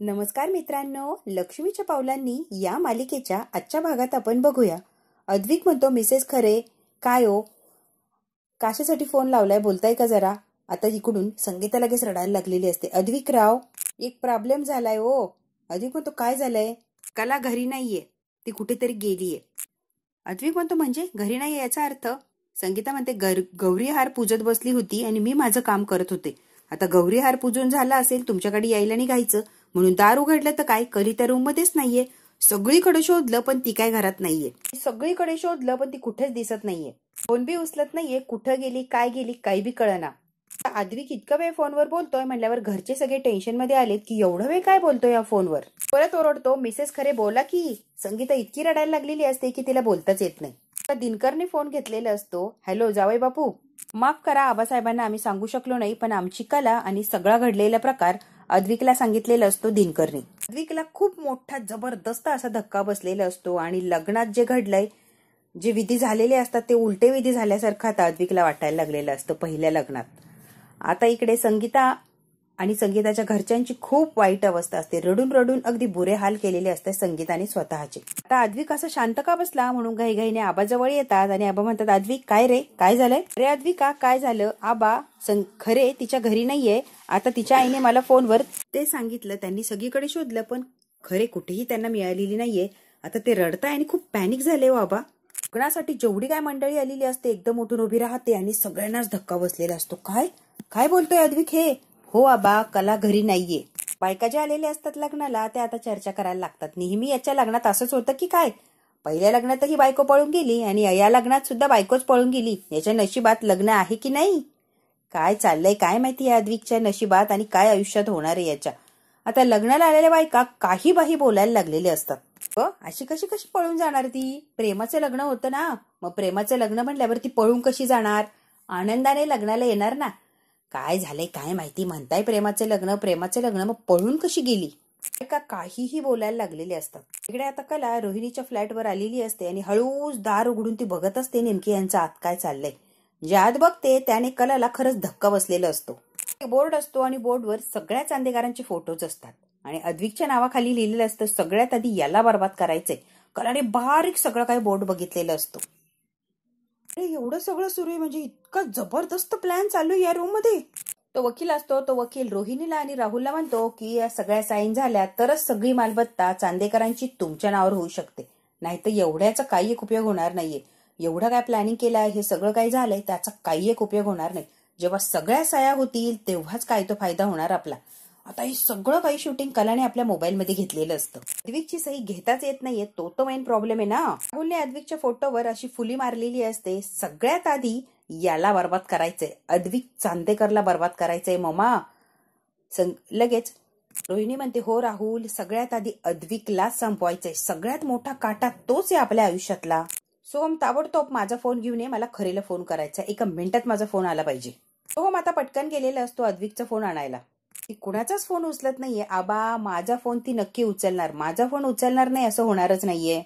नमस्कार मित्रांनो, लक्ष्मीच्या पावलांनी या मालिकेच्या आजच्या भागात आपण बघूया. अद्विक म्हणतो, मिसेस खरे काय हो, कशासाठी फोन लावलाय, बोलताय का जरा. आता इकडून संगीता लगेच रडायला लागलेली असते. अद्विक राव, एक प्रॉब्लेम झालाय हो. अद्विक म्हणतो, काय झालंय. कला घरी नाहीये, ती कुठेतरी गेलीये. अद्विक म्हणतो, म्हणजे घरी नाहीये याचा अर्थ. संगीता म्हणते, गौरी हार पूजत बसली होती आणि मी माझं काम करत होते. आता गौरी हार पूजून झाला असेल, तुमच्याकडे यायला निघायचं म्हणून दार उघडलं तर काय, कली त्या रूम मध्येच नाहीये. सगळीकडे शोधलं पण ती काय घरात नाहीये. सगळीकडे शोधलं पण ती कुठेच दिसत नाहीये. फोन बी उचलत नाहीये, कुठं गेली काय गेली काही बी कळना. अद्विक इतका वेळ फोनवर बोलतोय म्हणल्यावर घरचे सगळे टेन्शन मध्ये आलेत की एवढं वेळ काय बोलतोय या फोनवर. परत ओरडतो, मिसेस खरे बोला की. संगीता इतकी रडायला लागलेली असते की तिला बोलताच येत नाही. दिनकरने फोन घेतलेला असतो. हॅलो जावई बापू, माफ करा आबासाहेबांना आम्ही सांगू शकलो नाही, पण आमची कला आणि सगळा घडलेला प्रकार अद्विकला सांगितलेला असतो दिनकरने. अद्विकला खूप मोठा जबरदस्त असा धक्का बसलेला असतो आणि लग्नात जे घडलंय, जे विधी झालेले असतात ते उलटे विधी झाल्यासारखं आता अद्विकला वाटायला लागलेलं असतं पहिल्या लग्नात. आता इकडे संगीता आणि संगीताच्या घरच्यांची खूप वाईट अवस्था असते. रडून रडून अगदी बुरे हाल केलेले असते संगीताने स्वतःचे. आता अद्विक असं शांत का बसला म्हणून घाईघाईने आबाजवळ येतात आणि आबा म्हणतात, अद्विक काय रे, काय झालंय रे. अद्विका काय झालं आबा. खरे तिच्या घरी नाहीये. आता तिच्या आईने मला फोनवर ते सांगितलं. त्यांनी सगळीकडे शोधलं पण खरे कुठेही त्यांना मिळालेली नाहीये. आता ते रडताय आणि खूप पॅनिक झाले हो आबा. लग्नासाठी जेवढी काय मंडळी आलेली असते एकदम उठून उभी राहते आणि सगळ्यांनाच धक्का बसलेला असतो. काय काय बोलतोय अद्विक हे. हो आबा, कला घरी नाहीये. बायका ज्या आलेल्या असतात लग्नाला त्या आता चर्चा करायला लागतात. नेहमी याच्या लग्नात असंच होतं की काय, पहिल्या लग्नातही बायको पळून गेली आणि या लग्नात सुद्धा बायकोच पळून गेली. याच्या नशिबात लग्न आहे की नाही. काय चाललंय काय माहिती या अद्विकच्या नशिबात आणि काय आयुष्यात होणार आहे याच्या. आता लग्नाला आलेल्या बायका काही बाही बोलायला लागलेले असतात. अशी कशी कशी पळून जाणार ती. प्रेमाचं लग्न होतं ना, मग प्रेमाचं लग्न म्हणल्यावर ती पळून कशी जाणार, आनंदाने लग्नाला येणार ना. काय झालंय काय माहिती, म्हणताय प्रेमाचं लग्न मग पळून कशी गेली. का काहीही बोलायला लागलेले असतात. इकडे आता कला रोहिणीच्या फ्लॅटवर आलेली असते आणि हळूच दार उघडून ती बघत असते नेमकी यांचा आत काय चाललंय. ज्यात बघते त्याने कलाला खरंच धक्का बसलेला असतो. बोर्ड असतो आणि बोर्डवर सगळ्या चांदेकरांचे फोटोज असतात आणि अद्विकच्या नावाखाली लिहिलेलं असतं, सगळ्यात आधी याला बर्बाद करायचंय. कलाने बारीक सगळं काही बोर्ड बघितलेलं असतो. एवढं सगळं सुरू आहे म्हणजे इतका जबरदस्त प्लॅन चालू आहे या रूम मध्ये. तो वकील असतो, तो वकील रोहिणीला आणि राहुलला म्हणतो की या सगळ्या साईन झाल्या तरच सगळी मालमत्ता चांदेकरांची तुमच्या नावावर होऊ शकते, नाहीतर एवढ्याचा काही एक उपयोग होणार नाहीये. एवढं काय प्लॅनिंग केलंय, हे सगळं काही झालंय त्याचा काही एक उपयोग होणार नाही. जेव्हा सगळ्या सह्या होतील तेव्हाच काय तो फायदा होणार आपला. आता हे सगळं काही शूटिंग कलाने आपल्या मोबाईलमध्ये घेतलेलं असतं. अद्विकची सही घेताच येत नाहीये, तो मेन प्रॉब्लेम आहे ना. राहुलने अद्विकच्या फोटोवर अशी फुली मारलेली असते. सगळ्यात आधी याला बर्बाद करायचंय, अद्विक चांदेकरला बर्बाद करायचंय मामा. लगेच रोहिणी म्हणते, हो राहुल, सगळ्यात आधी अद्विकला संपवायचंय. सगळ्यात मोठा काटा तोच आहे आपल्या आयुष्यातला. सोहम ताबडतोब माझा फोन घेऊन ये, मला खरेला फोन करायचा. 1 मिनिटात माझा फोन आला पाहिजे. सोहम आता पटकन गेलेला असतो अद्विकचा फोन आणायला. ती कुणाचाच फोन उचलत नाहीये. आबा, माझा फोन ती नक्की उचलणार, माझा फोन उचलणार नाही असं होणारच नाहीये.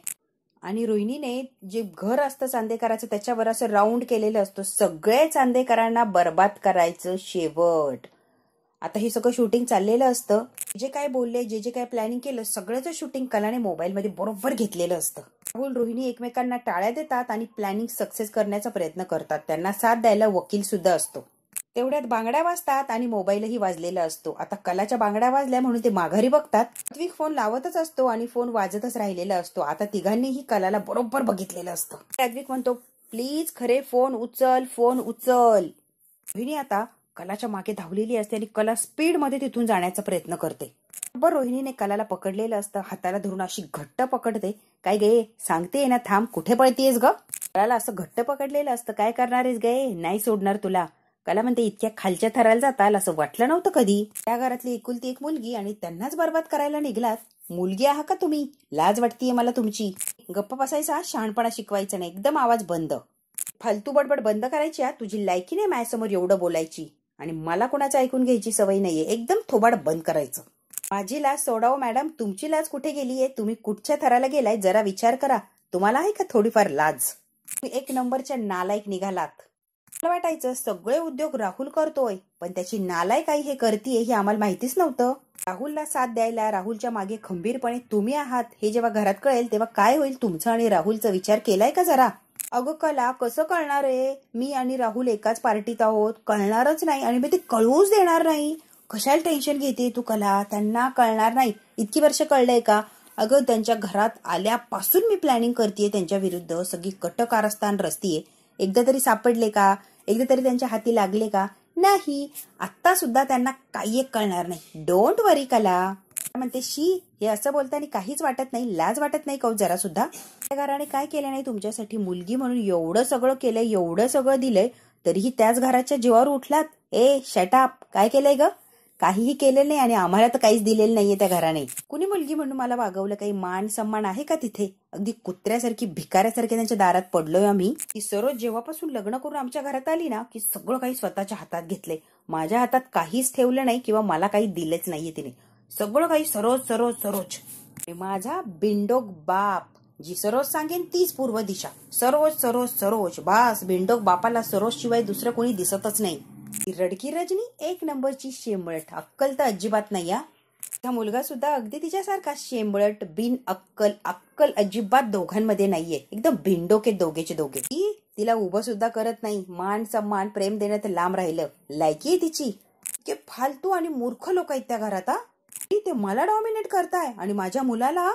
आणि रोहिणीने जे घर असतं चांदेकराचं त्याच्यावर असं राऊंड केलेलं असतं, सगळे चांदेकरांना बर्बाद करायचं शेवट. आता हे सगळं शूटिंग चाललेलं असतं. जे काय बोलले, जे काय प्लॅनिंग केलं, सगळ्याच शूटिंग कलाने मोबाईलमध्ये बरोबर घेतलेलं असतं. राहुल रोहिणी एकमेकांना टाळ्या देतात आणि प्लॅनिंग सक्सेस करण्याचा प्रयत्न करतात. त्यांना साथ द्यायला वकील सुद्धा असतो. तेवढ्यात बांगड्या वाजतात आणि मोबाईलही वाजलेला असतो. आता कलाच्या बांगड्या वाजल्या म्हणून ते माघारी बघतात. अद्विक फोन लावतच असतो आणि फोन वाजतच राहिलेला असतो. आता तिघांनीही कलाला बरोबर बघितलेलं असतं. अद्विक म्हणतो, प्लीज खरे फोन उचल, फोन उचल. रोहिणी आता कलाच्या मागे धावलेली असते आणि कला स्पीड मध्ये तिथून जाण्याचा प्रयत्न करते. बरोबर रोहिणीने कलाला पकडलेलं असतं, हाताला धरून अशी घट्ट पकडते. काय गे, सांगते ना थांब, कुठे पळतीयस ग. कलाला असं घट्ट पकडलेलं असतं. काय करणार आहेस गे, नाही सोडणार तुला. कला म्हणते, इतक्या खालच्या थराला जाताल असं वाटलं नव्हतं कधी. त्या घरातली एकुलती एक मुलगी आणि त्यांनाच बर्बाद करायला निघलात. मुलगी आहा का तुम्ही, लाज वाटतीये मला तुमची. गप्प बसायचा, शहाणपणा शिकवायचा नाही, एकदम आवाज बंद. फालतू बडबड बंद करायची. तुझी लायकी नाही माझ्यासमोर एवढं बोलायची आणि मला कोणाचं ऐकून घ्यायची सवय नाहीये. एकदम थोबाड बंद करायचं. माझी लाज सोडाव मॅडम, तुमची लाज कुठे गेलीये. तुम्ही कुठच्या थराला गेलाय जरा विचार करा. तुम्हाला आहे का थोडीफार लाज. तुम्ही 1 नंबरच्या नालायक निघालात. मला वाटायचं सगळे उद्योग राहुल करतोय, पण त्याची नालायक आई हे करतीये हे आम्हाला माहितीच नव्हतं. राहुलला साथ द्यायला राहुलच्या मागे खंबीरपणे तुम्ही आहात हे जेव्हा घरात कळेल तेव्हा काय होईल तुमचा आणि राहुलचा विचार केलाय का जरा? अगं कला, कसं कळणार आहे? मी आणि राहुल एकाच पार्टीत आहोत, कळणारच नाही आणि मी ते कळवूच देणार नाही. कशाला टेन्शन घेते तू कला? त्यांना कळणार नाही. इतकी वर्ष कळलंय का? अगं त्यांच्या घरात आल्यापासून मी प्लॅनिंग करतेय त्यांच्या विरुद्ध, सगळी कटकारस्थान रचतीये. एकदा तरी सापडले का? एकदा तरी त्यांच्या हाती लागले का? नाही. आता सुद्धा त्यांना काही एक कळणार नाही. डोंट वरी कला. म्हणते शी, हे असं बोलताना काहीच वाटत नाही, लाज वाटत नाही का जरा सुद्धा? त्या घराने काय केलं नाही तुमच्यासाठी? मुलगी म्हणून एवढं सगळं केलंय, एवढं सगळं दिलंय, तरीही त्याच घराच्या जीवावर उठलात. ए शटअप, काय केलंय ग? काहीही केलेलं नाही आणि आम्हाला तर काहीच दिलेलं नाहीये त्या घराने. कुणी मुलगी म्हणून मला वागवलं? काही मान सन्मान आहे का तिथे? अगदी कुत्र्यासारखी भिकाऱ्यासारखी त्यांच्या दारात पडलोय आम्ही. ती सरोज जेव्हापासून लग्न करून आमच्या घरात आली ना की सगळं काही स्वतःच्या हातात घेतलंय. माझ्या हातात काहीच ठेवलं नाही किंवा मला काही दिलेच नाहीये तिने. सगळं काही सरोज सरोज सरोज. माझा बिंडोक बाप, जी सरोज सांगेन तीच पूर्व दिशा. सरोज सरोज सरोज. बास, बिंडोक बापाला सरोज शिवाय दुसरं कोणी दिसतच नाही. ती रडकी रजनी एक नंबरची शेंबळट. अक्कल तर अजिबात नाही या. हा मुलगा सुद्धा अगदी तिच्यासारखा शेंबळट, बिन अक्कल. अक्कल अजिबात दोघांमध्ये नाहीये. एकदम बिंडोक आहेत दोघेचे दोघे. ती तिला उभं सुद्धा करत नाही. मान सन्मान प्रेम देण्यात लांब राहिलं. लायकी आहे तिची. इतके फालतू आणि मूर्ख लोक आहेत त्या घरात. ते मला डॉमिनेट करताय आणि माझ्या मुलाला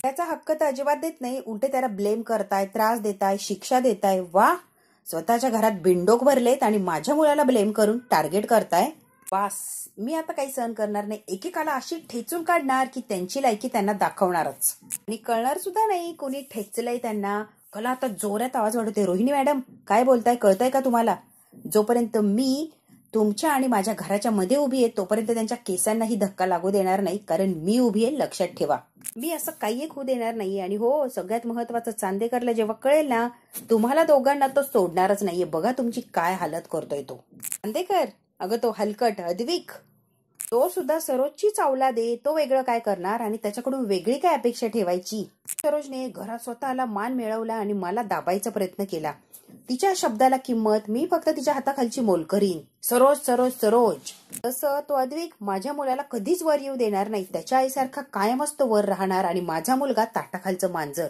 त्याचा हक्क तर अजिबात देत नाही. उलटे त्याला ब्लेम करताय, त्रास देताय, शिक्षा देताय. वा, स्वतःच्या घरात बिंडोक भरलेत आणि माझ्या मुलाला ब्लेम करून टार्गेट करताय. बास, मी आता काही सहन करणार नाही. एकेकाला अशी ठेचून काढणार की त्यांची लायकी त्यांना दाखवणारच आणि कळणार सुद्धा नाही कोणी ठेचलंय त्यांना. कला आता जोरात आवाज वाढवते. रोहिणी मॅडम, काय बोलताय? कळतंय का तुम्हाला? जोपर्यंत मी तुमच्या आणि माझ्या घराच्या मध्ये उभी आहे तोपर्यंत त्यांच्या केसांनाही धक्का लागू देणार नाही, कारण मी उभी आहे, लक्षात ठेवा. मी असं काही एक होऊ देणार नाहीये. आणि हो, सगळ्यात महत्वाचं, चांदेकरला जेव्हा कळेल ना तुम्हाला दोघांना तो सोडणारच नाहीये. बघा तुमची काय हालत करतोय तो चांदेकर. अगं तो हलकट अद्विक, तो सुद्धा सरोजची चावला दे. तो वेगळं काय करणार आणि त्याच्याकडून वेगळी काय अपेक्षा ठेवायची? सरोजने घरात स्वतःला मान मिळवला आणि मला दाबायचा प्रयत्न केला. तिच्या शब्दाला किंमत, मी फक्त तिच्या हाताखालची मोल करीन. सरोज सरोज सरोज. तसं तो अद्विक माझ्या मुलाला कधीच वर येऊ देणार नाही. त्याच्या आईसारखा कायमच तो वर राहणार आणि माझा मुलगा ताटाखालचं मांजर.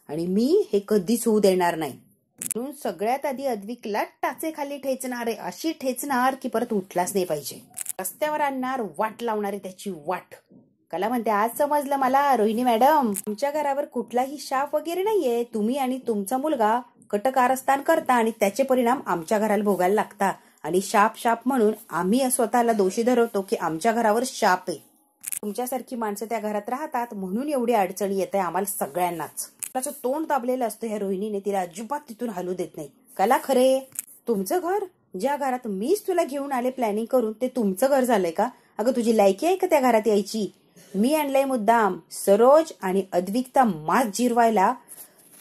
आणि मी हे कधीच होऊ देणार नाही. म्हणून सगळ्यात आधी अद्विकला टाचेखाली ठेचणार आहे. अशी ठेचणार की परत उठलाच नाही पाहिजे. रस्त्यावर आणणार, वाट लावणारे त्याची वाट. कला म्हणते, आज समजलं मला रोहिणी मॅडम, तुमच्या घरावर कुठलाही शाप वगैरे नाहीये. तुम्ही आणि तुमचा मुलगा कटकारस्थान करता आणि त्याचे परिणाम आमच्या घराला भोगायला लागता. आणि शाप शाप म्हणून आम्ही स्वतःला दोषी धरवतो की आमच्या घरावर शाप आहे. तुमच्यासारखी माणसं त्या घरात राहतात म्हणून एवढी अडचणी येत आहे आम्हाला सगळ्यांनाच. त्याचं तोंड दाबलेलं असतं ह्या रोहिणीने. तिला अजिबात तिथून हलू देत नाही. कला, खरे तुमचं घर, ज्या घरात मीच तुला घेऊन आले प्लॅनिंग करून, ते तुमचं घर झालंय का? अगं तुझी लायकी आहे का त्या घरात यायची? मी आणलंय मुद्दाम सरोज आणि अद्विकचा माज जिरवायला.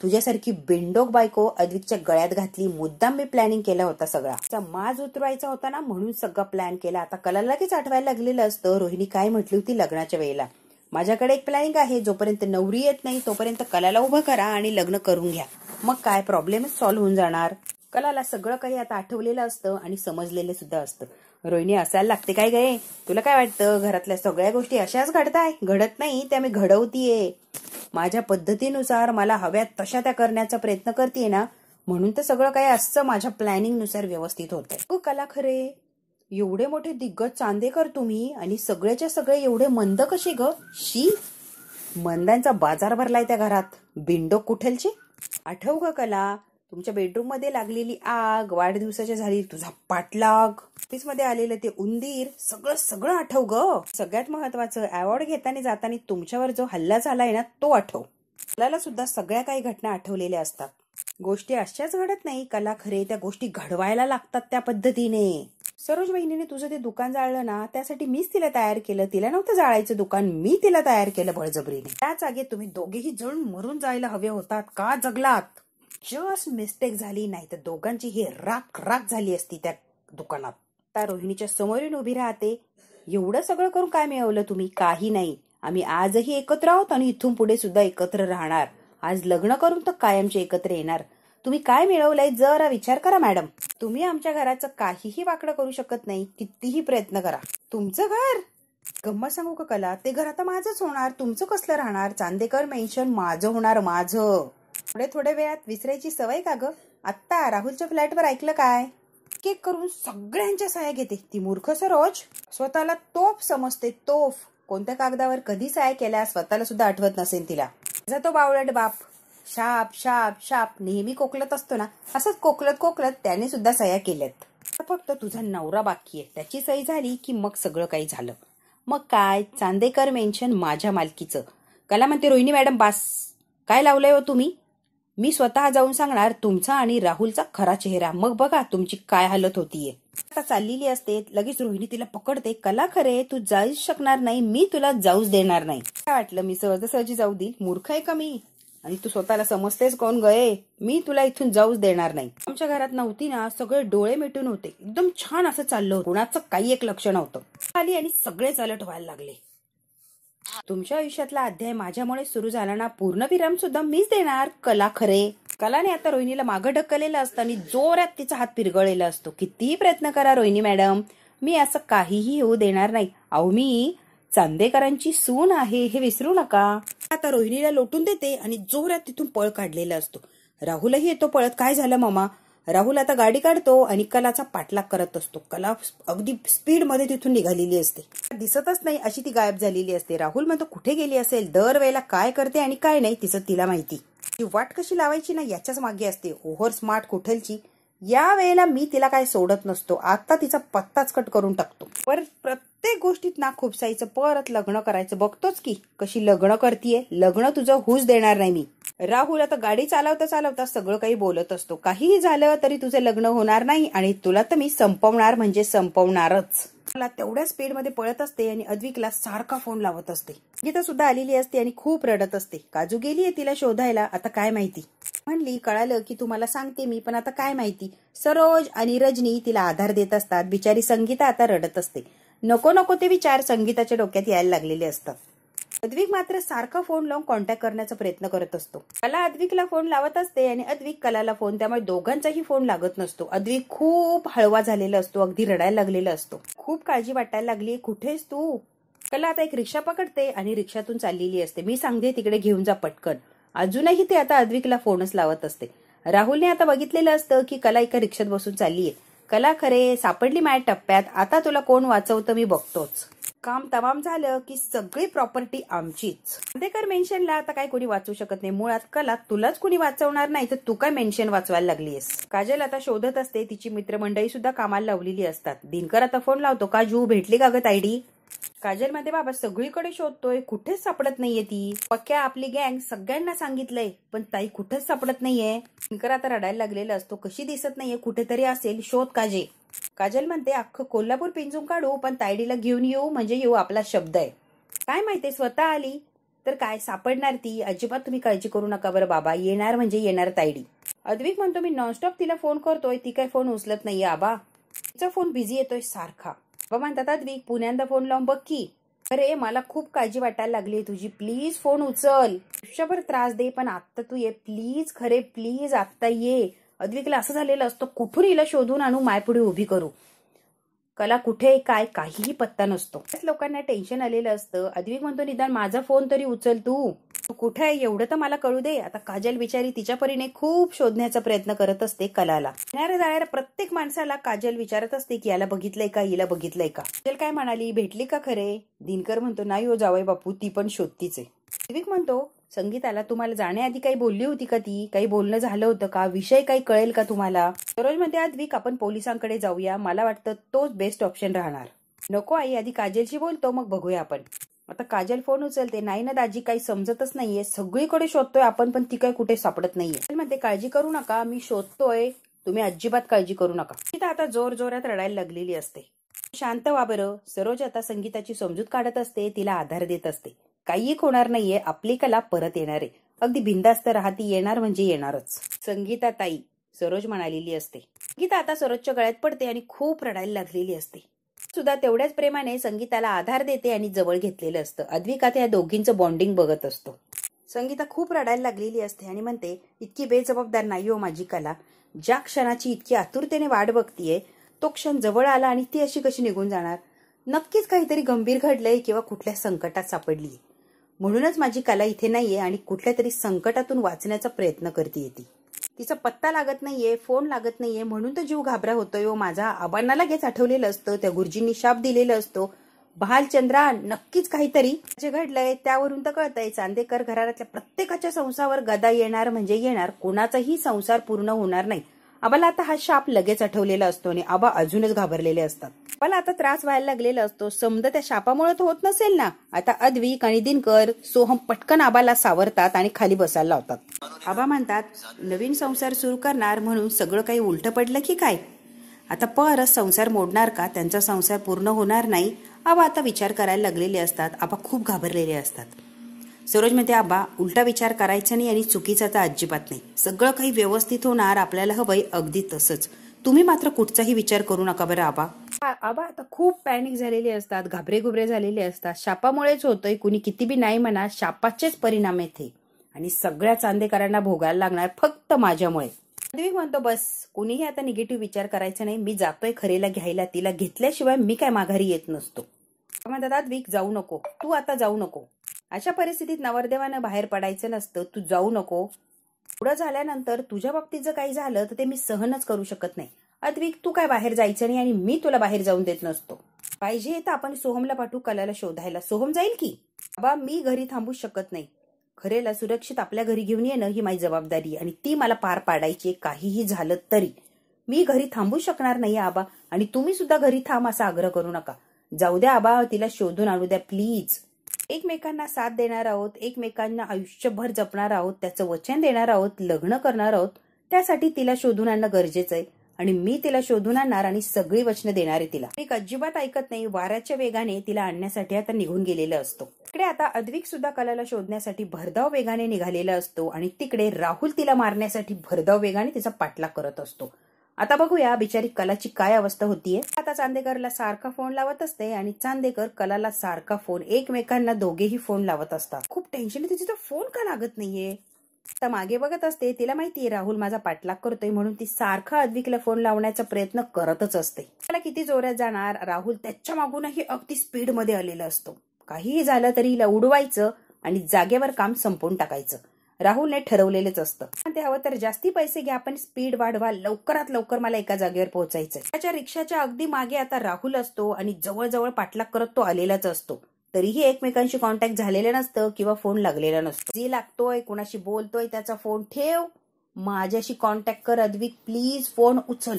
तुझ्यासारखी बिंडोक बायको अद्विकच्या गळ्यात घातली. मुद्दाम मी प्लॅनिंग केला होता सगळा. माज उतरवायचा होता ना, म्हणून सगळं प्लॅन केला. आता कलाला लगेच आठवायला लागलेलं असतं रोहिणी काय म्हटली होती लग्नाच्या वेळेला. माझ्याकडे एक प्लॅनिंग आहे, जोपर्यंत नवरी येत नाही तोपर्यंत कलाला उभं करा आणि लग्न करून घ्या. मग काय प्रॉब्लेमच सॉल्व्ह होऊन जाणार. कलाला सगळं काही आता आठवलेलं असतं आणि समजलेलं सुद्धा असतं. रोहिणी असायला लागते काय गे? तुला काय वाटतं घरातल्या सगळ्या गोष्टी अशाच घडताय? घडत नाही, त्या मी घडवतीये. माझ्या पद्धतीनुसार मला हव्यात तशा त्या करण्याचा प्रयत्न करतेय ना, म्हणून तर सगळं काही असं माझ्या प्लॅनिंग नुसार व्यवस्थित होतंय. कला, खरे एवढे मोठे दिग्गज चांदेकर तुम्ही आणि सगळेच्या सगळे एवढे मंद कसे ग? शी, मंदांचा बाजार भरलाय त्या घरात. बिंडोक कुठेलचे. आठव ग कला, तुमच्या बेडरूम मध्ये लागलेली आग, वाढदिवसाच्या झाली तुझा पाठलाग, ऑफिस मध्ये आलेलं ते उंदीर, सगळं सगळं आठव ग. सगळ्यात महत्वाचं, अवॉर्ड घेताना जाताना तुमच्यावर जो हल्ला झालाय ना तो आठव. कलाला सुद्धा सगळ्या काही घटना आठवलेल्या असतात. गोष्टी अशाच घडत नाही कला, खरे त्या गोष्टी घडवायला लागतात त्या पद्धतीने. सरोज बहिणीने तुझं ते दुकान जाळलं ना, त्यासाठी मीच तिला तयार केलं. तिला नव्हतं जाळायचं दुकान, मी तिला तयार केलं बळजबरीने. त्या जागेत तुम्ही दोघेही जळून मरून जायला हवे होतात. का जगलात? जस्ट मिस्टेक झाली, नाही तर दोघांची ही राख राख झाली असती त्या दुकानात. त्या रोहिणीच्या समोरून उभी राहते. एवढं सगळं करून काय मिळवलं तुम्ही? काही नाही. आम्ही आजही एकत्र आहोत आणि इथून पुढे सुद्धा एकत्र राहणार. आज लग्न करून तर कायमचे एकत्र येणार. तुम्ही काय मिळवलंय जरा विचार करा मॅडम. तुम्ही आमच्या घराचं काहीही वाकडं करू शकत नाही, कितीही प्रयत्न करा. तुमचं घर गंमत सांगू का कला, ते घर आता माझंच होणार, तुमचं कसलं राहणार? चांदेकर मेन्शन माझं होणार, माझं. थोडे थोडे वेळात विसरायची सवय का ग? आत्ता राहुलच्या फ्लॅटवर ऐकलं काय? केक करून सगळ्यांच्या सह्या घेते ती मूर्ख सरोज. स्वतःला तोफ समजते, तोफ. कोणत्या कागदावर कधी सह्या केल्या स्वतःला सुद्धा आठवत नसेल तिला. तो बावळट बाप शाप शाप शाप नेहमी कोकलत असतो ना, असंच कोकलत कोकलत त्याने सुद्धा सह्या केल्यात. फक्त तुझा नवरा बाकी आहे, त्याची सही झाली की मग सगळं काही झालं. मग काय, चांदेकर मेन्शन माझ्या मालकीचं. कला म्हणते, रोहिणी मॅडम बास, काय लावलंय हो तुम्ही? मी स्वतः जाऊन सांगणार तुमचा आणि राहुलचा खरा चेहरा, मग बघा तुमची काय हालत होतीये. आता चाललेली असते, लगेच रोहिणी तिला पकडते. कला खरे तू जाऊच शकणार नाही, मी तुला जाऊच देणार नाही. काय वाटलं मी सहजासहजी जाऊ देईल? मूर्ख आहे का मी? आणि तू स्वतःला समजतेस कोण गये? मी तुला इथून जाऊच देणार नाही. आमच्या घरात नव्हती ना, सगळे डोळे मिटून होते, एकदम छान असं चाललं होतं, कोणाचं काही एक लक्ष नव्हतं. आली आणि सगळेच अलर्ट व्हायला लागले. तुमच्या आयुष्यातला अध्याय माझ्यामुळे सुरू झाला ना, पूर्णविराम सुद्धा मीच देणार. कला खरे. कलाने आता रोहिणीला मागं ढकललेलं असतं आणि जोरात तिचा हात पिरगळलेला असतो. कितीही प्रयत्न करा रोहिणी मॅडम, मी असं काहीही होऊ देणार नाही. अहो मी चांदेकरांची सून आहे हे विसरू नका. आता रोहिणीला लोटून देते आणि जोरात तिथून पळ काढलेला असतो. राहुलही येतो पळत. काय झालं मामा? राहुल आता गाडी काढतो आणि कलाचा पाठलाग करत असतो. कला अगदी स्पीड मध्ये तिथून निघालेली असते, दिसतच नाही अशी ती गायब झालेली असते. राहुल म्हणतो कुठे गेली असेल, दरवेळेला काय करते आणि काय नाही तिचं तिला माहिती. ती वाट कशी लावायची ना याच्याच मागे असते. ओव्हर स्मार्ट कुठलची. या वेळेला मी तिला काय सोडत नसतो, आता तिचा पत्ताच कट करून टाकतो. परत प्रत्येक गोष्टीत ना खुपसायचं, परत लग्न करायचं. बघतोच की कशी लग्न करतीये. लग्न तुझं होऊच देणार नाही मी. राहुल आता गाडी चालवता चालवता सगळं काही बोलत असतो. काहीही झालं तरी तुझं लग्न होणार नाही आणि तुला तर मी संपवणार म्हणजे संपवणारच. मला तेवढ्या स्पीड मध्ये पळत असते आणि अद्विकला सारखा फोन लावत असते. गीता सुद्धा आलेली असते आणि खूप रडत असते. काजू गेलीये तिला शोधायला, आता काय माहिती. म्हणली कळालं की तुम्हाला सांगते मी, पण आता काय माहिती. सरोज आणि रजनी तिला आधार देत असतात. बिचारी संगीता आता रडत असते. नको नको ते विचार संगीताच्या डोक्यात यायला लागलेले असतात. अद्विक मात्र सारखा फोन लावून कॉन्टॅक्ट करण्याचा प्रयत्न करत असतो. कला अद्विकला फोन लावत असते आणि अद्विक कलाला फोन, त्यामुळे दोघांचाही फोन लागत नसतो. अद्विक खूप हळवा झालेला असतो, अगदी रडायला लागलेला असतो. खूप काळजी वाटायला लागली. कुठेस तू? कला आता एक रिक्षा पकडते आणि रिक्षातून चाललेली असते. मी सांगते तिकडे घेऊन जा पटकन. अजूनही ते आता अद्विकला फोनच लावत असते. राहुलने आता बघितलेलं असतं की कला एका रिक्षात बसून चाललीये. कला खरे सापडली माझ्या टप्प्यात, आता तुला कोण वाचवतं मी बघतोच. काम तमाम झालं की सगळी प्रॉपर्टी आमचीच. चांदेकर मेन्शनला आता काय कोणी वाचवू शकत नाही. मुळात कला तुलाच कोणी वाचवणार नाही, तर तू काय मेन्शन वाचवायला लागलीयस. काजल आता शोधत असते. तिची मित्रमंडळी सुद्धा कामाला लावलेली असतात. दिनकर आता फोन लावतो. काजू भेटली का ग तायडी? काजल मध्ये बाबा सगळीकडे शोधतोय, कुठेच सापडत नाहीये ती. पक्क्या आपली गँग सगळ्यांना सांगितलंय, पण ताई कुठेच सापडत नाहीये. दिनकर आता रडायला लागलेला असतो. कशी दिसत नाहीये, कुठेतरी असेल, शोध काजे. काजल म्हणते अख्खं कोल्हापूर पिंजून काढू, पण तायडीला घेऊन येऊ म्हणजे येऊ, आपला शब्द आहे. काय माहितीये, स्वतः आली तर काय सापडणार ती. अजिबात तुम्ही काळजी करू नका बरं बाबा, येणार म्हणजे येणार तायडी. अद्विक म्हणतो मी नॉनस्टॉप तिला फोन करतोय, ती काय फोन उचलत नाहीये आबा. तिचा फोन बिझी येतोय सारखा. बाबा म्हणतात अद्विक पुण्यांदा फोन लावून बघ की. अरे मला खूप काळजी वाटायला लागली तुझी, प्लीज फोन उचल. आयुष्यभर त्रास दे पण आत्ता तू ये प्लीज, खरे प्लीज आत्ता ये. अद्विकला असं झालेलं असतं, कुठून हिला शोधून आणू, मायपुढे उभी करू. कला कुठे काय काहीही पत्ता नसतो. लोकांना टेन्शन आलेलं असतं. अद्विक म्हणतो निदान माझा फोन तरी उचल तू कुठे आहे एवढं तर मला कळू दे. आता काजल बिचारी तिच्या परीने खूप शोधण्याचा प्रयत्न करत असते कलाला. येणाऱ्या जाणाऱ्या प्रत्येक माणसाला काजल विचारत असते की याला बघितलंय का, हिला बघितलंय का. काजल काय म्हणाली, भेटली का खरे? दिनकर म्हणतो नाही हो जावई बापू, ती पण शोधतीच आहे. अद्विक म्हणतो संगीताला तुम्हाला जाण्याआधी काही बोलली होती का ती, काही बोलणं झालं होतं का, विषय काही कळेल का तुम्हाला. सरोज म्हणते अद्विक आपण पोलिसांकडे जाऊया, मला वाटतं तोच बेस्ट ऑप्शन राहणार. नको आई, आधी काजलशी बोलतो मग बघूया आपण. आता काजल फोन उचलते. नाही ना दाजी, काही समजतच नाहीये, सगळीकडे शोधतोय आपण पण ती काही कुठे सापडत नाहीये. म्हणते काळजी करू नका, मी शोधतोय, तुम्ही अजिबात काळजी करू नका. ती आता जोर जोरात रडायला लागलेली असते. शांत व्हा बरं. सरोज आता संगीताची समजूत काढत असते, तिला आधार देत असते. काही होणार नाहीये, आपली कला परत येणार आहे, अगदी बिंदास्त राहती, येणार म्हणजे येणारच. संगीता ताई, सरोज म्हणालेली असते. संगीता आता सरोजच्या गळ्यात पडते आणि खूप रडायला लागलेली असते. सुद्धा तेवढ्याच प्रेमाने संगीताला आधार देते आणि जवळ घेतलेलं असतं. अद्विक आता या दोघींचं बॉन्डिंग बघत असतो. संगीता खूप रडायला लागलेली असते आणि म्हणते इतकी बेजबाबदार नाही हो माझी कला. ज्या क्षणाची इतकी आतुरतेने वाट बघतीये तो क्षण जवळ आला आणि ती अशी कशी निघून जाणार. नक्कीच काहीतरी गंभीर घडलंय किंवा कुठल्या संकटात सापडलीये. म्हणूनच माझी कला इथे नाहीये आणि कुठल्या तरी संकटातून वाचण्याचा प्रयत्न करते ती. तिचा पत्ता लागत नाहीये, फोन लागत नाहीये, म्हणून तर जीव घाबरा होतोय. माझा आबांना लगेच आठवलेलं असतं, त्या गुरुजींनी शाप दिलेला असतो. भालचंद्रा, नक्कीच काहीतरी जे घडलंय त्यावरून तर कळतंय. चांदेकर घरातल्या प्रत्येकाच्या संसारावर गदा येणार म्हणजे येणार, कोणाचाही संसार पूर्ण होणार नाही. आबाला आता हा शाप लगेच आठवलेला असतो आणि आबा अजूनच घाबरलेले असतात. आबाला आता त्रास व्हायला लागलेला असतो. समजा त्या शापामुळे तर होत नसेल ना. आता अद्विक आणि दिनकर, सोहम पटकन आबाला सावरतात आणि खाली बसायला लावतात. आबा म्हणतात, नवीन संसार सुरू करणार म्हणून सगळं काही उलट पडलं की काय? आता परत संसार मोडणार का? त्यांचा संसार पूर्ण होणार नाही. आबा आता विचार करायला लागलेले असतात. आबा खूप घाबरलेले असतात. सरोज म्हणते, आबा उलटा विचार करायचा नाही आणि चुकीचा तर अजिबात नाही. सगळं काही व्यवस्थित होणार, आपल्याला हवंय अगदी तसंच. तुम्ही मात्र कुठचाही विचार करू नका बरं आबा. आबा आता खूप पॅनिक झालेले असतात, घाबरे झालेले असतात. शापामुळेच होतोय, कुणी किती बी नाही म्हणा, शापाचेच परिणाम येते आणि सगळ्या चांदेकरांना भोगायला लागणार फक्त माझ्यामुळे. अद्विक म्हणतो, बस कुणीही आता निगेटिव्ह विचार करायचा नाही. मी जातोय खरेला घ्यायला, तिला घेतल्याशिवाय मी काय माघारी येत नसतो. म्हणतात, अद्विक जाऊ नको, तू आता जाऊ नको. अशा परिस्थितीत नवरदेवानं बाहेर पडायचं नसतं. तू जाऊ नको. पुढं झाल्यानंतर तुझ्या बाबतीत जर काही झालं तर ते मी सहनच करू शकत नाही. अद्विक, तू काय बाहेर जायचं नाही आणि मी तुला बाहेर जाऊन देत नसतो. पाहिजे तर आपण सोहमला पाठवू कलाला शोधायला. सोहम जाईल की? बाबा मी घरी थांबू शकत नाही. खरेला सुरक्षित आपल्या घरी घेऊन येणं ही माझी जबाबदारी आणि ती मला पार पाडायची. काहीही झालं तरी मी घरी थांबू शकणार नाही आबा, आणि तुम्ही सुद्धा घरी थांब असा आग्रह करू नका. जाऊ द्या आबा, तिला शोधून आणू द्या प्लीज. एकमेकांना साथ देणार आहोत, एकमेकांना आयुष्यभर जपणार आहोत, त्याचं वचन देणार आहोत, लग्न करणार आहोत. त्यासाठी तिला शोधून आणणं गरजेचं आहे आणि मी तिला शोधून आणणार आणि सगळी वचनं देणार आहे तिला. एक अजिबात ऐकत नाही. वाऱ्याच्या वेगाने तिला आणण्यासाठी आता निघून गेलेला असतो. तिकडे आता अद्विक सुद्धा कलाला शोधण्यासाठी भरधाव वेगाने निघालेला असतो आणि तिकडे राहुल तिला मारण्यासाठी भरधाव वेगाने तिचा पाठलाग करत असतो. आता बघूया बिचारी कलाची काय अवस्था होतीये. आता चांदेकरला सारखा फोन लावत असते आणि चांदेकर कलाला सारखा फोन, एकमेकांना दोघेही फोन लावत असतात. खूप टेन्शन येते, तिचा फोन का लागत नाहीये. आता मागे बघत असते, तिला माहितीये राहुल माझा पाठलाग करतोय म्हणून ती सारखा अद्विकला फोन लावण्याचा प्रयत्न करतच असते. त्याला किती जोरात जाणार, राहुल त्याच्या मागूनही अगदी स्पीड मध्ये आलेला असतो. काहीही झालं तरी हिला उडवायचं आणि जागेवर काम संपवून टाकायचं. राहुलने ठरवलेलंच असतं. ते हवं तर जास्ती पैसे घ्या, पण स्पीड वाढवा, लवकरात लवकर मला एका जागेवर पोहोचायचंय. त्याच्या रिक्षाच्या अगदी मागे आता राहुल असतो आणि जवळजवळ पाठलाग करत तो आलेलाच असतो. तरीही एकमेकांशी कॉन्टॅक्ट झालेलं नसतं किंवा फोन लागलेला नसतो. जे लागतोय, कुणाशी बोलतोय त्याचा फोन ठेव, माझ्याशी कॉन्टॅक्ट कर अद्विक प्लीज, फोन उचल.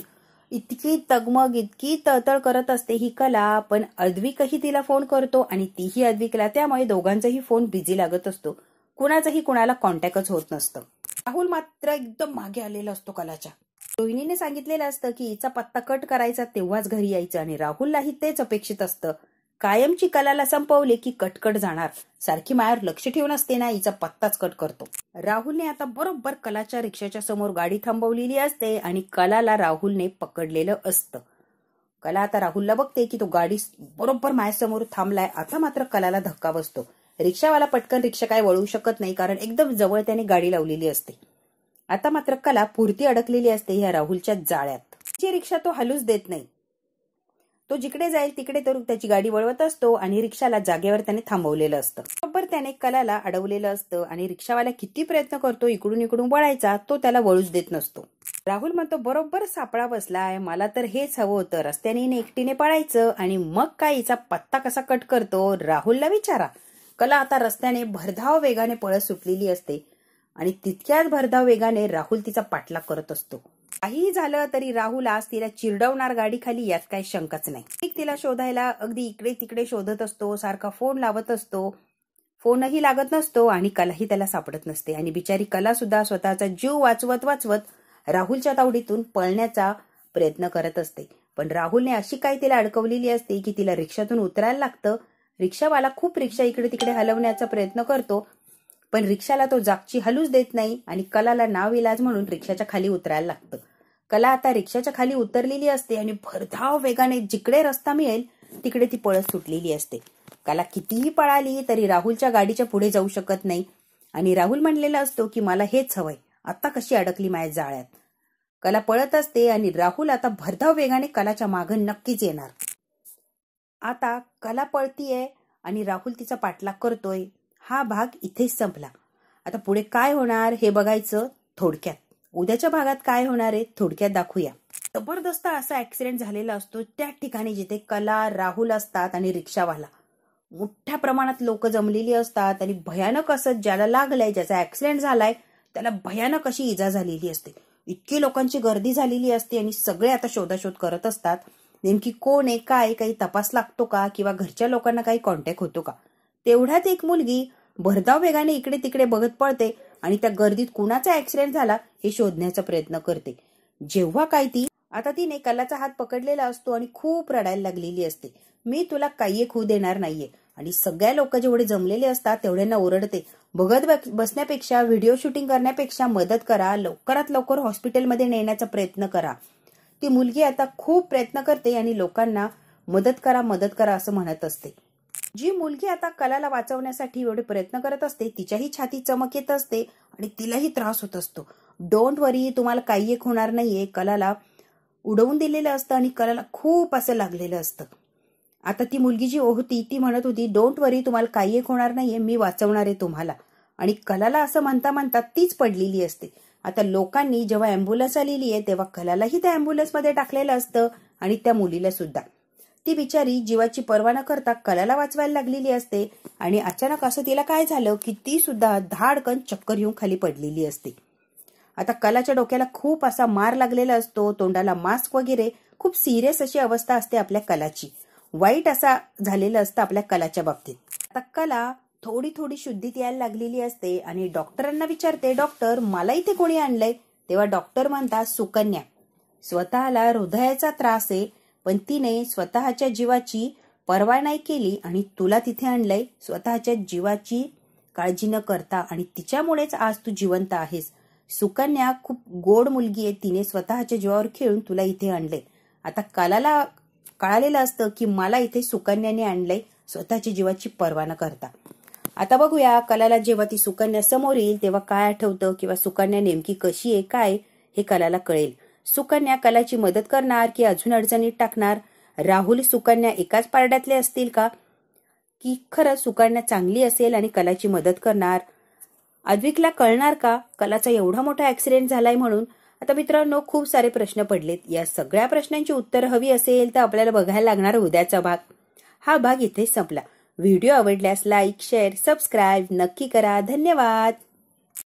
इतकी तगमग, इतकी तळतळ करत असते ही कला, पण अद्विकही तिला फोन करतो आणि तीही अद्विकला. त्यामुळे दोघांचाही फोन बिझी लागत असतो. कुणाचाही कुणाला कॉन्टॅक्टच होत नसतं. राहुल मात्र एकदम मागे आलेला असतो कलाच्या. रोहिणीने सांगितलेलं असतं की हिचा पत्ता कट करायचा तेव्हाच घरी यायचं आणि राहुललाही तेच अपेक्षित असतं. कायमची कलाला संपवले की कटकट जाणार. सारखी मायावर लक्ष ठेवून असते ना, हिचा पत्ताच कट करतो. राहुलने आता बरोबर कलाच्या रिक्षाच्या समोर गाडी थांबवलेली असते आणि कलाला राहुलने पकडलेलं असतं. कला आता राहुलला बघते की तो गाडी बरोबर माझ्यासमोर थांबलाय. आता मात्र कलाला धक्का बसतो. रिक्षावाला पटकन रिक्षा काय वळवू शकत नाही, कारण एकदम जवळ त्याने गाडी लावलेली असते. आता मात्र कला पुरती अडकलेली असते या राहुलच्या जाळ्यात. जी रिक्षा तो हलूच देत नाही. तो जिकडे जाईल तिकडे तर त्याची गाडी वळवत असतो आणि रिक्षाला जागेवर त्याने थांबवलेलं असतं. बरोबर त्याने कलाला अडवलेलं असतं आणि रिक्षावाला किती प्रयत्न करतो इकडून वळायचा, तो त्याला वळूच देत नसतो. राहुल म्हणतो, बरोबर सापळा बसलाय, मला तर हेच हवं होतं. रस्त्याने एकटीने पळायचं आणि मग काय हिचा पत्ता कसा कट करतो राहुलला विचारा. कला आता रस्त्याने भरधाव वेगाने पळत सुटलेली असते आणि तितक्याच भरधाव वेगाने राहुल तिचा पाठलाग करत असतो. काहीही झालं तरी राहुल आज तिला चिरडवणार गाडी खाली, यात काही शंकाच नाही. तिला शोधायला अगदी इकडे तिकडे शोधत असतो, सारखा फोन लावत असतो. फोनही लागत नसतो आणि कलाही त्याला सापडत नसते आणि बिचारी कला सुद्धा स्वतःचा जीव वाचवत राहुलच्या तावडीतून पळण्याचा प्रयत्न करत असते. पण राहुलने अशी काय तिला अडकवलेली असते की तिला रिक्षातून उतरायला लागतं. रिक्षावाला खूप रिक्षा इकडे तिकडे हलवण्याचा प्रयत्न करतो, पण रिक्षाला तो जागची हलूच देत नाही आणि कलाला नाविलाज म्हणून रिक्षाच्या खाली उतरायला लागतं. कला आता रिक्षाच्या खाली उतरलेली असते आणि भरधाव वेगाने जिकडे रस्ता मिळेल तिकडे ती पळत सुटलेली असते. कला कितीही पळाली तरी राहुलच्या गाडीच्या पुढे जाऊ शकत नाही आणि राहुल म्हणलेला असतो की मला हेच हवंय, आता कशी अडकली माझ्या जाळ्यात. कला पळत असते आणि राहुल आता भरधाव वेगाने कलाच्या मागं नक्कीच येणार. आता कला पळतीये आणि राहुल तिचा पाठलाग करतोय. हा भाग इथेच संपला. आता पुढे काय होणार हे बघायचं थोडक्यात. उद्याच्या भागात काय होणार आहे थोडक्यात दाखवूया. जबरदस्त असा ऍक्सिडेंट झालेला असतो त्या ठिकाणी जिथे कला, राहुल असतात आणि रिक्षावाला. मोठ्या प्रमाणात लोक जमलेली असतात आणि भयानक असं ज्याला लागलंय, ज्याचा ऍक्सिडेंट झालाय त्याला भयानक अशी इजा झालेली असते. इतकी लोकांची गर्दी झालेली असते आणि सगळे आता शोधाशोध करत असतात. नेमकी कोण आहे, काय, काही तपास लागतो का किंवा घरच्या लोकांना काही कॉन्टॅक्ट होतो का. तेवढ्यात एक मुलगी भरधाव वेगाने इकडे तिकडे बघत पळते आणि त्या गर्दीत कुणाचा ऍक्सिडेंट झाला हे शोधण्याचा प्रयत्न करते. जेव्हा काय ती आता तिने कलाचा हात पकडलेला असतो आणि खूप रडायला लागलेली असते. मी तुला काही एक होऊ देणार नाहीये. आणि सगळ्या लोक जेवढे जमलेले असतात तेवढ्यांना ओरडते, बघत बसण्यापेक्षा, व्हिडिओ शूटिंग करण्यापेक्षा मदत करा, लवकरात लवकर हॉस्पिटलमध्ये नेण्याचा प्रयत्न करा. ती मुलगी आता खूप प्रयत्न करते आणि लोकांना मदत करा असं म्हणत असते. जी मुलगी आता कलाला वाचवण्यासाठी एवढे प्रयत्न करत असते तिच्याही छाती चमक येत असते आणि तिलाही त्रास होत असतो. डोंट वरी, तुम्हाला काही एक होणार नाहीये. कलाला उडवून दिलेलं असतं आणि कलाला खूप असं लागलेलं असतं. आता ती मुलगी जी होती ती म्हणत होती, डोंट वरी, तुम्हाला काही एक होणार नाहीये, मी वाचवणार आहे तुम्हाला. आणि कलाला असं म्हणता म्हणता तीच पडलेली असते. आता लोकांनी जेव्हा अँब्युलन्स आलेली आहे तेव्हा कलालाही त्या अँब्युलन्समध्ये टाकलेलं असतं आणि त्या मुलीला सुद्धा. ती बिचारी जीवाची पर्वा न करता कलाला वाचवायला लागलेली असते आणि अचानक असं तिला काय झालं की ती सुद्धा धाडकन चक्कर येऊन खाली पडलेली असते. आता कलाच्या डोक्याला खूप असा मार लागलेला असतो, तोंडाला मास्क वगैरे, खूप सिरियस अशी अवस्था असते आपल्या कलाची. वाईट असा झालेलं असतं आपल्या कलाच्या बाबतीत. आता कला थोडी थोडी शुद्धीत यायला लागलेली असते आणि डॉक्टरांना विचारते, डॉक्टर मला इथे कोणी आणलंय. तेव्हा डॉक्टर म्हणतात, सुकन्या. स्वतःला हृदयाचा त्रास आहे पण तिने स्वतःच्या जीवाची पर्वा नाही केली आणि तुला तिथे आणलंय स्वतःच्या जीवाची काळजी न करता आणि तिच्यामुळेच आज तू जिवंत आहेस. सुकन्या खूप गोड मुलगी आहे, तिने स्वतःच्या जीवावर खेळून तुला इथे आणलंय. आता कलाला कळालेलं असतं की मला इथे सुकन्याने आणलंय स्वतःच्या जीवाची पर्वा न करता. आता बघूया कलाला जेव्हा ती सुकन्या समोर येईल तेव्हा काय आठवतं किंवा सुकन्या नेमकी कशी आहे काय हे कलाला कळेल. सुकन्या कलाची मदत करणार की अजून अडचणीत टाकणार. राहुल सुकन्या एकाच पारड्यातले असतील का की खरंच सुकन्या चांगली असेल आणि कलाची मदत करणार. अद्विकला कळणार का कलाचा एवढा मोठा ऍक्सिडेंट झालाय म्हणून. आता मित्रांनो खूप सारे प्रश्न पडलेत. या सगळ्या प्रश्नांची उत्तर हवी असेल तर आपल्याला बघायला लागणार उद्याचा भाग. हा भाग इथेच संपला. व्हिडिओ आवडल्यास लाईक, शेअर, सबस्क्राईब नक्की करा. धन्यवाद.